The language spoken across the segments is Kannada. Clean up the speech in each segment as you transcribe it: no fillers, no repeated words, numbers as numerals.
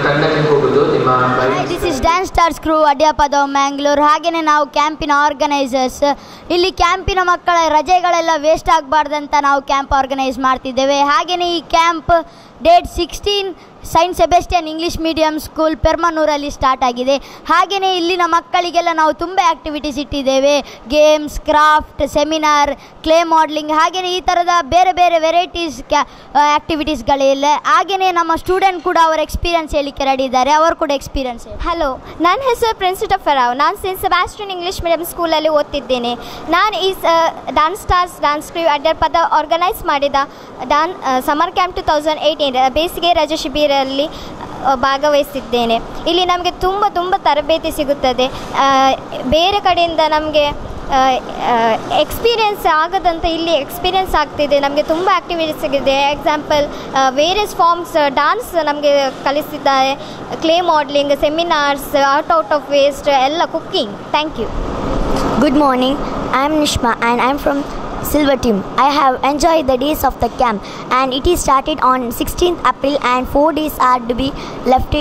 ತಂಡಕ್ಕೆ ಹೋಗೋದು ನಿಮ್ಮ ದಿಸ್ ಇಸ್ ಡ್ಯಾನ್ಸ್ ಸ್ಟಾರ್ಸ್ ಕ್ರೂ ಅಡ್ಯಾಪದ ಮ್ಯಾಂಗ್ಳೂರ್. ಹಾಗೆಯೇ ನಾವು ಕ್ಯಾಂಪಿನ ಆರ್ಗನೈಸರ್ಸ್. ಇಲ್ಲಿ ಕ್ಯಾಂಪಿನ ಮಕ್ಕಳ ರಜೆಗಳೆಲ್ಲ ವೇಸ್ಟ್ ಆಗಬಾರ್ದಂತ ನಾವು ಕ್ಯಾಂಪ್ ಆರ್ಗನೈಸ್ ಮಾಡ್ತಿದ್ದೇವೆ. ಹಾಗೆಯೇ ಈ camp date 16 Saint Sebastian English medium school ಪೆರ್ಮನೂರಲ್ಲಿ ಸ್ಟಾರ್ಟ್ ಆಗಿದೆ. ಹಾಗೆಯೇ ಇಲ್ಲಿನ ಮಕ್ಕಳಿಗೆಲ್ಲ ನಾವು ತುಂಬ ಆ್ಯಕ್ಟಿವಿಟೀಸ್ ಇಟ್ಟಿದ್ದೇವೆ. Games, craft, seminar, clay modelling, ಹಾಗೆಯೇ ಈ ಥರದ ಬೇರೆ ಬೇರೆ ವೆರೈಟೀಸ್ ಆ್ಯಕ್ಟಿವಿಟೀಸ್ಗಳಿಲ್ಲ. ಹಾಗೆಯೇ ನಮ್ಮ ಸ್ಟೂಡೆಂಟ್ ಕೂಡ ಅವರ ಎಕ್ಸ್ಪೀರಿಯನ್ಸ್ ಹೇಳಲಿಕ್ಕೆ ರೆಡಿ ಇದ್ದಾರೆ. ಅವರು ಕೂಡ ಎಕ್ಸ್ಪೀರಿಯನ್ಸ್. ಹಲೋ, ನನ್ನ ಹೆಸರು ಪ್ರಿನ್ಸಿಟ ಫೆರಾವ್. ನಾನು ಸೈಂಟ್ ಸೆಬಾಸ್ಟಿಯನ್ ಇಂಗ್ಲೀಷ್ ಮೀಡಿಯಂ ಸ್ಕೂಲಲ್ಲಿ ಓದ್ತಿದ್ದೇನೆ. ನಾನು ಈ ಡ್ಯಾನ್ಸ್ ಸ್ಟಾರ್ಸ್ ಡ್ಯಾನ್ಸ್ ಕ್ರೂ ಅಡ್ಯಾಪದ ಆರ್ಗನೈಸ್ ಮಾಡಿದ ಸಮರ್ ಕ್ಯಾಂಪ್ 2018 ಬೇಸಿಗೆ ರಜೆ ಶಿಬಿರಲ್ಲಿ ಭಾಗವಹಿಸಿದ್ದೇನೆ. ಇಲ್ಲಿ ನಮಗೆ ತುಂಬ ತರಬೇತಿ ಸಿಗುತ್ತದೆ. ಬೇರೆ ಕಡೆಯಿಂದ ನಮಗೆ ಎಕ್ಸ್ಪೀರಿಯೆನ್ಸ್ ಆಗದಂತ ಇಲ್ಲಿ ಎಕ್ಸ್ಪೀರಿಯೆನ್ಸ್ ಆಗ್ತಿದೆ. ನಮಗೆ ತುಂಬ ಆ್ಯಕ್ಟಿವಿಟೀಸ್ ಸಿಗಿದೆ. ಎಕ್ಸಾಂಪಲ್ ವೇರಿಯಸ್ ಫಾರ್ಮ್ಸ್ ಡಾನ್ಸ್ ನಮಗೆ ಕಲಿಸಿದ್ದಾರೆ. Clay modelling, seminars, out of waste ಎಲ್ಲ, cooking. Thank you. Good morning. I am Nishma and I am from Silver Team. I have enjoyed the days of the camp and it is started on 16th April and 4 days are to be left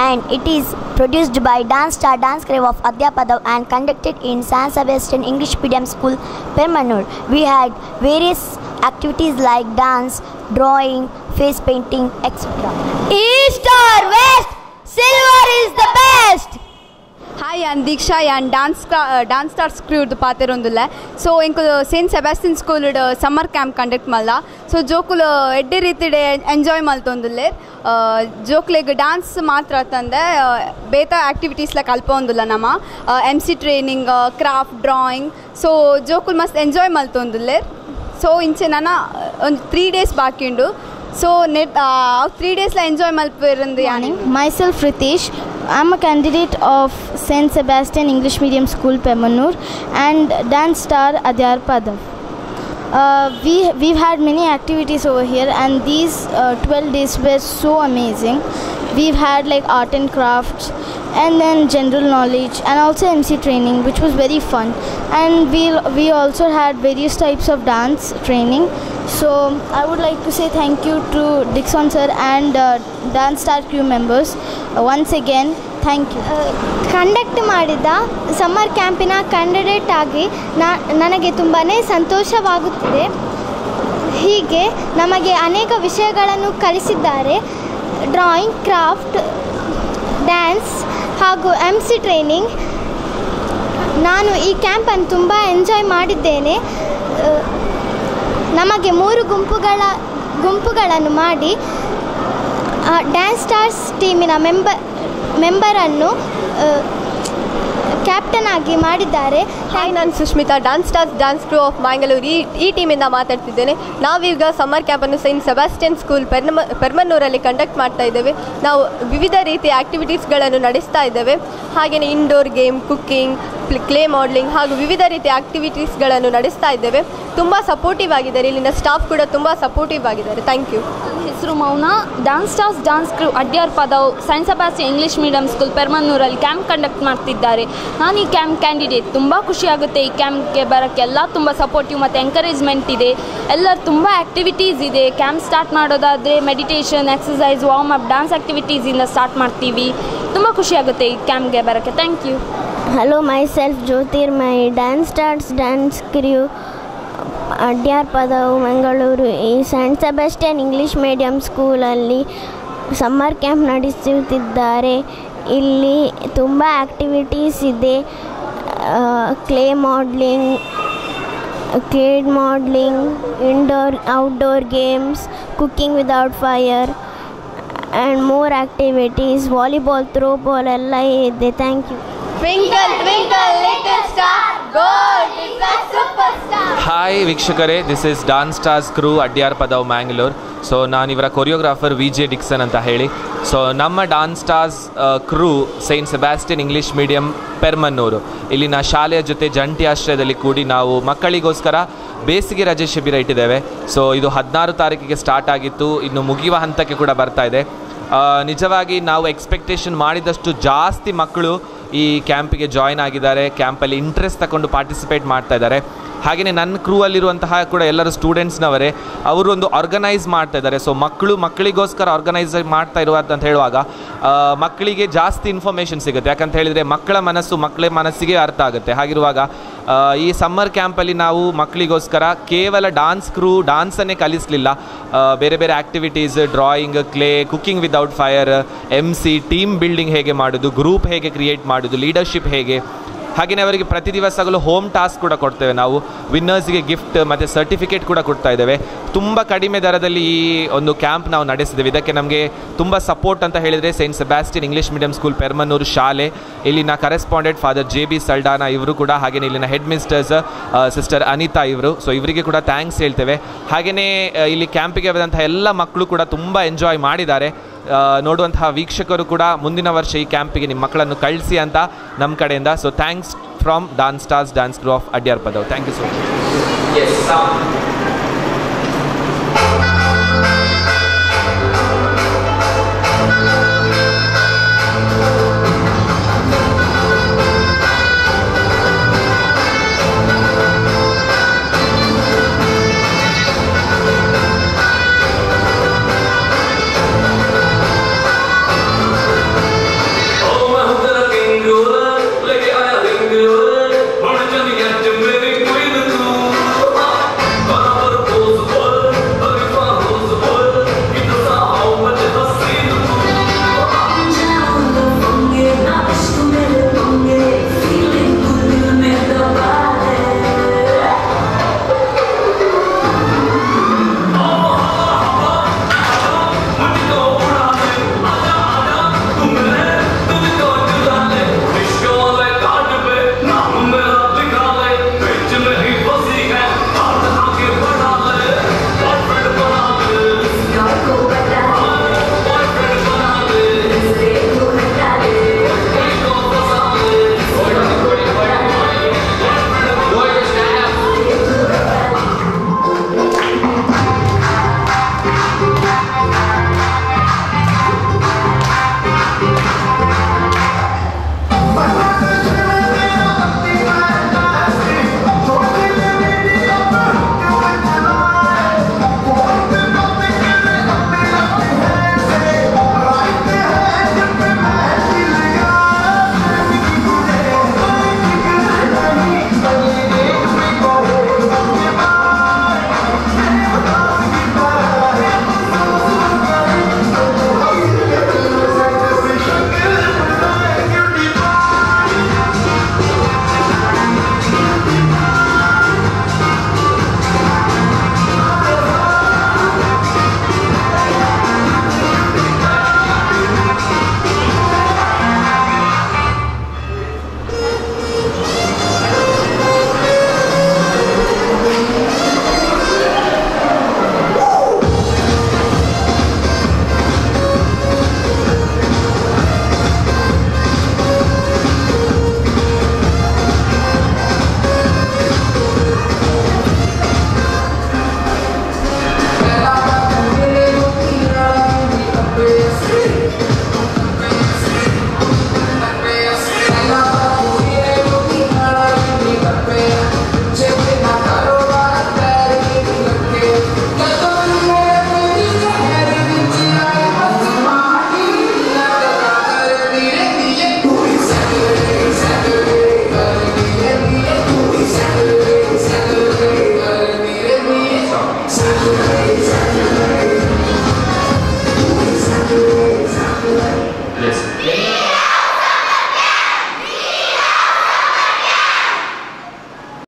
and it is produced by Dance Star Dance Crew of Adhyapadav and conducted in Saint Sebastian English Medium School, Permanur. We had various activities like dance, drawing, face painting, etc. East or West, Silver is the best. Hi, ನಾನು ದೀಕ್ಷಾ. ಡ್ಯಾನ್ಸ್ ಸ್ಟಾರ್ಸ್ ಕ್ರೂಡ್ ಪಾತೆರೊಂದುಲ್ಲ. ಸೊ ಇಂಕು Saint Sebastian school summer camp conduct ಮಲ್ಲ. ಸೊ ಜೋಕುಲು ಎಡ್ಡೆ ರೀತಿ ಎಂಜಾಯ್ ಮಲ್ತೊಂದುಲ್ಲೆ. ಜೋಕ್ಲೆಗ್ ಡ್ಯಾನ್ಸ್ ಮಾತ್ರ ತಂದೆ ಬೇತ ಆ್ಯಕ್ಟಿವಿಟೀಸ್ಲ ಕಲ್ಪೊಂದುಲ್ಲ. ನಮ್ಮ MC training, craft, drawing. So ಜೋಕುಲು ಮಸ್ತ್ ಎಂಜಾಯ್ ಮಲ್ತೊಂದುಲ್ಲೆ. ಸೊ ಇಂಚೆ ನನ್ನ ಒಂದು 3 days ಬಾಕಿ ಉಂಡು. ಸೊ 3 daysಲ ಎಂಜಾಯ್ ಮಲ್ಪೇರಂದು. Myself Ritesh. I'm a candidate of Saint Sebastian English Medium School, Permanur, and Dance Star Adhyapadav. We've had many activities over here, and these 12 days were so amazing. We've had like art and crafts, and then general knowledge, and also MC training, which was very fun. And we also had various types of dance training. So I would like to say thank you to Dixon sir and Dance Star crew members once again. Thank you. Conduct ಮಾಡಿದ ಸಮ್ಮರ್ ಕ್ಯಾಂಪಿನ ಕ್ಯಾಂಡಿಡೇಟ್ ಆಗಿ ನನಗೆ ತುಂಬಾ ಸಂತೋಷವಾಗುತ್ತಿದೆ. ಹೀಗೆ ನಮಗೆ ಅನೇಕ ವಿಷಯಗಳನ್ನು ಕಲಿಸಿದ್ದಾರೆ. ಡ್ರಾಯಿಂಗ್, ಕ್ರಾಫ್ಟ್, ಡ್ಯಾನ್ಸ್ ಹಾಗೂ MC ಟ್ರೈನಿಂಗ್. ನಾನು ಈ ಕ್ಯಾಂಪನ್ನು ತುಂಬ ಎಂಜಾಯ್ ಮಾಡಿದ್ದೇನೆ. ನಮಗೆ 3 ಗುಂಪುಗಳನ್ನು ಮಾಡಿ ಡ್ಯಾನ್ಸ್ ಸ್ಟಾರ್ಸ್ ಟೀಮಿನ ಮೆಂಬರನ್ನು ಕ್ಯಾಪ್ಟನ್ ಆಗಿ ಮಾಡಿದ್ದಾರೆ. ಹಾಯ್, ನಾನು Sushmita. Dance Stars Dance Crew of Mangalore ಈ ಟೀಮಿಂದ ಮಾತಾಡ್ತಿದ್ದೇನೆ. ನಾವೀಗ ಸಮ್ಮರ್ ಕ್ಯಾಂಪನ್ನು ಸೈಂಟ್ ಸೆಬಾಸ್ಟಿಯನ್ ಸ್ಕೂಲ್ ಪೆರ್ಮನ್ನೂರಲ್ಲಿ ಕಂಡಕ್ಟ್ ಮಾಡ್ತಾ ಇದ್ದೇವೆ. ನಾವು ವಿವಿಧ ರೀತಿಯ ಆ್ಯಕ್ಟಿವಿಟೀಸ್ಗಳನ್ನು ನಡೆಸ್ತಾ ಇದ್ದೇವೆ. ಹಾಗೆಯೇ indoor game, cooking, clay modelling ಹಾಗೂ ವಿವಿಧ ರೀತಿಯ ಆ್ಯಕ್ಟಿವಿಟೀಸ್ಗಳನ್ನು ನಡೆಸ್ತಾ ಇದ್ದೇವೆ. ತುಂಬ ಸಪೋರ್ಟಿವ್ ಆಗಿದ್ದಾರೆ. ಇಲ್ಲಿನ ಸ್ಟಾಫ್ ಕೂಡ ತುಂಬ ಸಪೋರ್ಟಿವ್ ಆಗಿದ್ದಾರೆ. Thank you. ಹೆಸರು Mauna. Dance Stars Dance Crew Adyapadav Saint Sebastian English medium school ಪೆರ್ಮನ್ನೂರಲ್ಲಿ ಕ್ಯಾಂಪ್ ಕಂಡಕ್ಟ್ ಮಾಡ್ತಿದ್ದಾರೆ. ನಾನು ಈ ಕ್ಯಾಂಪ್ ಕ್ಯಾಂಡಿಡೇಟ್. ತುಂಬ ಖುಷಿಯಾಗುತ್ತೆ ಈ ಕ್ಯಾಂಪ್ಗೆ ಬರೋಕ್ಕೆ. ಎಲ್ಲ ತುಂಬ ಸಪೋರ್ಟಿವ್ ಮತ್ತು ಎಂಕರೇಜ್ಮೆಂಟ್ ಇದೆ. ಎಲ್ಲರೂ ತುಂಬ ಆ್ಯಕ್ಟಿವಿಟೀಸ್ ಇದೆ. ಕ್ಯಾಂಪ್ ಸ್ಟಾರ್ಟ್ ಮಾಡೋದಾದರೆ meditation, exercise, warm up, dance ಆ್ಯಕ್ಟಿವಿಟೀಸಿಂದ ಸ್ಟಾರ್ಟ್ ಮಾಡ್ತೀವಿ. ತುಂಬ ಖುಷಿಯಾಗುತ್ತೆ ಈ ಕ್ಯಾಂಪ್ಗೆ ಬರೋಕ್ಕೆ. Thank you. Hello, myself Jyotirmayi. Dance Stars Dance Crew Adyapadav Mangaluru ಈ ಸೈಂಟ್ ಸೆಬಾಸ್ಟಿಯನ್ ಇಂಗ್ಲೀಷ್ ಮೀಡಿಯಂ ಸ್ಕೂಲಲ್ಲಿ ಸಮ್ಮರ್ ಕ್ಯಾಂಪ್ ನಡೆಸುತ್ತಿದ್ದಾರೆ. ಇಲ್ಲಿ ತುಂಬ ಆ್ಯಕ್ಟಿವಿಟೀಸ್ ಇದೆ. Clay modelling, indoor outdoor games, cooking without fire and more activities. Volleyball, throw ball ಎಲ್ಲ ಇದೆ. Thank you. Twinkle, twinkle, little star, gold is a superstar. Hi ವೀಕ್ಷಕರೇ, this is Dance Stars Crew Adyapadav Mangalore. So ನಾನಿವರ ಕೊರಿಯೋಗ್ರಾಫರ್ VJ ಡಿಕ್ಸನ್ ಅಂತ ಹೇಳಿ. ಸೊ ನಮ್ಮ Dance Stars Crew Saint Sebastian English medium Permannur ಇಲ್ಲಿನ ಶಾಲೆಯ ಜೊತೆ ಜಂಟಿ ಆಶ್ರಯದಲ್ಲಿ ಕೂಡಿ ನಾವು ಮಕ್ಕಳಿಗೋಸ್ಕರ ಬೇಸಿಗೆ ರಜೆ ಶಿಬಿರ ಇಟ್ಟಿದ್ದೇವೆ. ಸೊ ಇದು 16 ತಾರೀಕಿಗೆ ಸ್ಟಾರ್ಟ್ ಆಗಿತ್ತು. ಇನ್ನು ಮುಗಿಯುವ ಹಂತಕ್ಕೆ ಕೂಡ ಬರ್ತಾ ಇದೆ. ನಿಜವಾಗಿ ನಾವು ಎಕ್ಸ್ಪೆಕ್ಟೇಷನ್ ಮಾಡಿದಷ್ಟು ಜಾಸ್ತಿ ಮಕ್ಕಳು ಈ ಕ್ಯಾಂಪಿಗೆ ಜಾಯ್ನ್ ಆಗಿದ್ದಾರೆ. ಕ್ಯಾಂಪಲ್ಲಿ ಇಂಟ್ರೆಸ್ಟ್ ತಗೊಂಡು ಪಾರ್ಟಿಸಿಪೇಟ್ ಮಾಡ್ತಾ ಇದ್ದಾರೆ. ಹಾಗೆಯೇ ನನ್ನ ಕ್ರೂ ಅಲ್ಲಿರುವಂತಹ ಕೂಡ ಎಲ್ಲರೂ ಸ್ಟೂಡೆಂಟ್ಸ್ನವರೇ. ಅವರು ಒಂದು ಆರ್ಗನೈಸ್ ಮಾಡ್ತಾ ಇದ್ದಾರೆ. ಸೊ ಮಕ್ಕಳಿಗೋಸ್ಕರ ಆರ್ಗನೈಸ್ ಮಾಡ್ತಾ ಇರುವಂತ ಹೇಳುವಾಗ ಮಕ್ಕಳಿಗೆ ಜಾಸ್ತಿ ಇನ್ಫಾರ್ಮೇಷನ್ ಸಿಗುತ್ತೆ. ಯಾಕಂತ ಹೇಳಿದರೆ ಮಕ್ಕಳ ಮನಸ್ಸಿಗೆ ಅರ್ಥ ಆಗುತ್ತೆ. ಹಾಗಿರುವಾಗ ಈ ಸಮ್ಮರ್ ಕ್ಯಾಂಪಲ್ಲಿ ನಾವು ಮಕ್ಕಳಿಗೋಸ್ಕರ ಕೇವಲ ಡಾನ್ಸನ್ನೇ ಕಲಿಸಲಿಲ್ಲ, ಬೇರೆ ಬೇರೆ activities, drawing, clay, cooking without fire, MC, team building ಹೇಗೆ ಮಾಡೋದು, ಗ್ರೂಪ್ ಹೇಗೆ ಕ್ರಿಯೇಟ್ ಮಾಡೋದು, ಲೀಡರ್ಶಿಪ್ ಹೇಗೆ, ಹಾಗೆಯೇ ಅವರಿಗೆ ಪ್ರತಿ ದಿವಸಗಳು ಹೋಮ್ ಟಾಸ್ಕ್ ಕೂಡ ಕೊಡ್ತೇವೆ ನಾವು. ವಿನ್ನರ್ಸ್ಗೆ ಗಿಫ್ಟ್ ಮತ್ತು ಸರ್ಟಿಫಿಕೇಟ್ ಕೂಡ ಕೊಡ್ತಾ ಇದ್ದೇವೆ. ತುಂಬ ಕಡಿಮೆ ದರದಲ್ಲಿ ಈ ಒಂದು ಕ್ಯಾಂಪ್ ನಾವು ನಡೆಸಿದ್ದೇವೆ. ಇದಕ್ಕೆ ನಮಗೆ ತುಂಬ ಸಪೋರ್ಟ್ ಅಂತ ಹೇಳಿದರೆ Saint Sebastian English medium school Permannur ಶಾಲೆ, ಇಲ್ಲಿನ ಕರೆಸ್ಪಾಂಡೆಂಟ್ ಫಾದರ್ JB ಸಲ್ಡಾನಾ ಇವರು ಕೂಡ, ಹಾಗೆಯೇ ಇಲ್ಲಿನ ಹೆಡ್ ಮಿಸ್ಟರ್ಸ್ ಸಿಸ್ಟರ್ ಅನಿತಾ ಇವರು. ಸೊ ಇವರಿಗೆ ಕೂಡ ಥ್ಯಾಂಕ್ಸ್ ಹೇಳ್ತೇವೆ. ಹಾಗೆಯೇ ಇಲ್ಲಿ ಕ್ಯಾಂಪಿಗೆ ಬಂದಂತಹ ಎಲ್ಲ ಮಕ್ಕಳು ಕೂಡ ತುಂಬ ಎಂಜಾಯ್ ಮಾಡಿದ್ದಾರೆ. ನೋಡುವಂತಹ ವೀಕ್ಷಕರು ಕೂಡ ಮುಂದಿನ ವರ್ಷ ಈ ಕ್ಯಾಂಪಿಗೆ ನಿಮ್ಮ ಮಕ್ಕಳನ್ನು ಕಳಿಸಿ ಅಂತ ನಮ್ಮ ಕಡೆಯಿಂದ. So thanks from Dance Stars Dance Crew of Adyar Padav. Thank you so much.